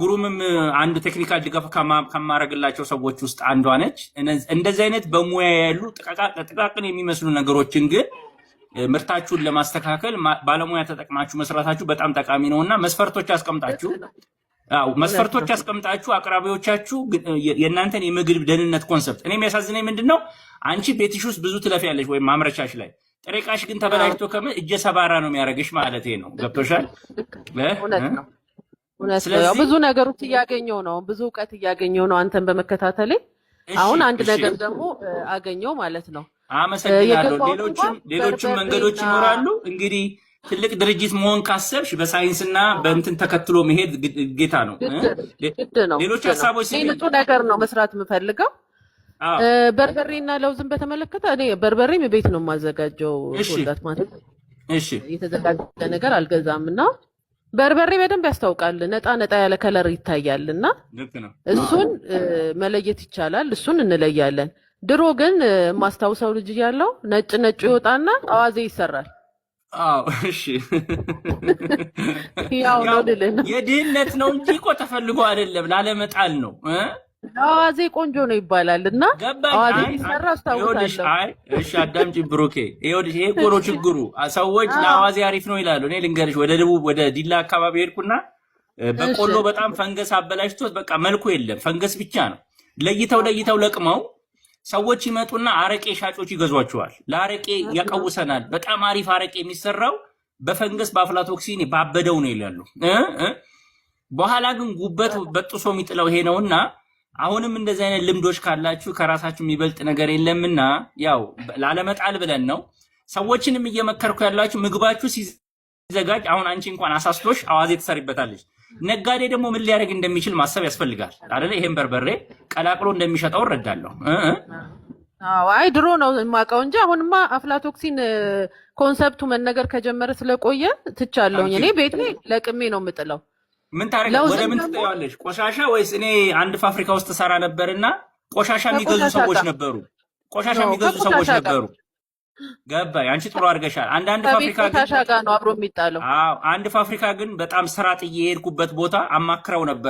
ጉሩምም አንድ ቴክኒካል ድጋፍ ከማረግላቸው ሰዎች ውስጥ አንዷ ነች። እንደዚህ አይነት በሙያ ያሉ ጥቃቅን የሚመስሉ ነገሮችን ግን ምርታችሁን ለማስተካከል ባለሙያ ተጠቅማችሁ መስራታችሁ በጣም ጠቃሚ ነውና መስፈርቶች አስቀምጣችሁ አቅራቢዎቻችሁ የእናንተን የምግብ ደህንነት ኮንሰፕት እኔ የሚያሳዝነኝ ምንድነው አንቺ ቤትሽ ውስጥ ብዙ ትለፊያለሽ ወይም ማምረቻሽ ላይ ጥሬ ዕቃሽ ግን ተበላሽቶ እጀ ሰባራ ነው የሚያደርግሽ ማለት ነው። ገብቶሻል? እውነት ነው። ብዙ ነገሮች እያገኘው ነው፣ ብዙ እውቀት እያገኘው ነው አንተን በመከታተሌ። አሁን አንድ ነገር ደግሞ አገኘው ማለት ነው። አመሰግናለሁ። ሌሎችም መንገዶች ይኖራሉ። እንግዲህ ትልቅ ድርጅት መሆን ካሰብሽ በሳይንስና በእንትን ተከትሎ መሄድ ጌታ ነው። ሌሎች ሀሳቦች ሲመጡ ነገር ነው መስራት የምፈልገው። በርበሬና ለውዝን በተመለከተ እኔ በርበሬም ቤት ነው የማዘጋጀው። ወጣት ማለት የተዘጋጀ ነገር አልገዛምና በርበሬ በደንብ ያስታውቃል። ነጣ ያለ ከለር ይታያልና እሱን መለየት ይቻላል። እሱን እንለያለን። ድሮ ግን ማስታውሰው ልጅ ያለው ነጭ ይወጣና አዋዜ ይሰራል። አዎ እሺ፣ ያው ነው ድልና የድህነት ነው እንጂ እኮ ተፈልጎ አይደለም፣ ላለመጣል ነው። አዋዜ ቆንጆ ነው ይባላልና አዋዜ ይሰራ አስታውሳለሁ። እሺ አዳምጪ ብሩኬ፣ ይሄ እኮ ነው ችግሩ። ሰዎች ለአዋዜ አሪፍ ነው ይላሉ። እኔ ልንገርሽ፣ ወደ ደቡብ ወደ ዲላ አካባቢ ሄድኩና በቆሎ በጣም ፈንገስ አበላሽቶት በቃ መልኩ የለም ፈንገስ ብቻ ነው። ለይተው ለቅመው ሰዎች ይመጡና አረቄ ሻጮች ይገዟቸዋል። ለአረቄ ያቀውሰናል፣ በጣም አሪፍ አረቄ የሚሰራው በፈንገስ በአፍላቶክሲን ባበደው ነው ይላሉ። በኋላ ግን ጉበት በጥሶ የሚጥለው ይሄ ነውና አሁንም እንደዚህ አይነት ልምዶች ካላችሁ ከራሳችሁ የሚበልጥ ነገር የለምና ያው ላለመጣል ብለን ነው። ሰዎችንም እየመከርኩ ያላችሁ ምግባችሁ ሲዘጋጅ አሁን አንቺ እንኳን አሳስቶሽ አዋዜ ትሰሪበታለች። ነጋዴ ደግሞ ምን ሊያደርግ እንደሚችል ማሰብ ያስፈልጋል አይደል? ይሄን በርበሬ ቀላቅሎ እንደሚሸጠው እረዳለሁ። አይ ድሮ ነው የማውቀው እንጂ አሁንማ አፍላቶክሲን ኮንሰፕቱ መነገር ከጀመረ ስለቆየ ትቻለሁኝ። እኔ ቤቴ ለቅሜ ነው የምጥለው። ምን ታደርጊያለሽ? ወደ ምን ትጠያለሽ? ቆሻሻ ወይስ? እኔ አንድ ፋብሪካ ውስጥ ሰራ ነበርና ቆሻሻ የሚገዙ ሰዎች ነበሩ። ገባኝ። አንቺ ጥሩ አድርገሻል። አንድ ፋብሪካ ቆሻሻ ጋር ነው አብሮ የሚጣለው። አንድ ፋብሪካ ግን በጣም ስራ ጥዬ የሄድኩበት ቦታ አማክረው ነበር።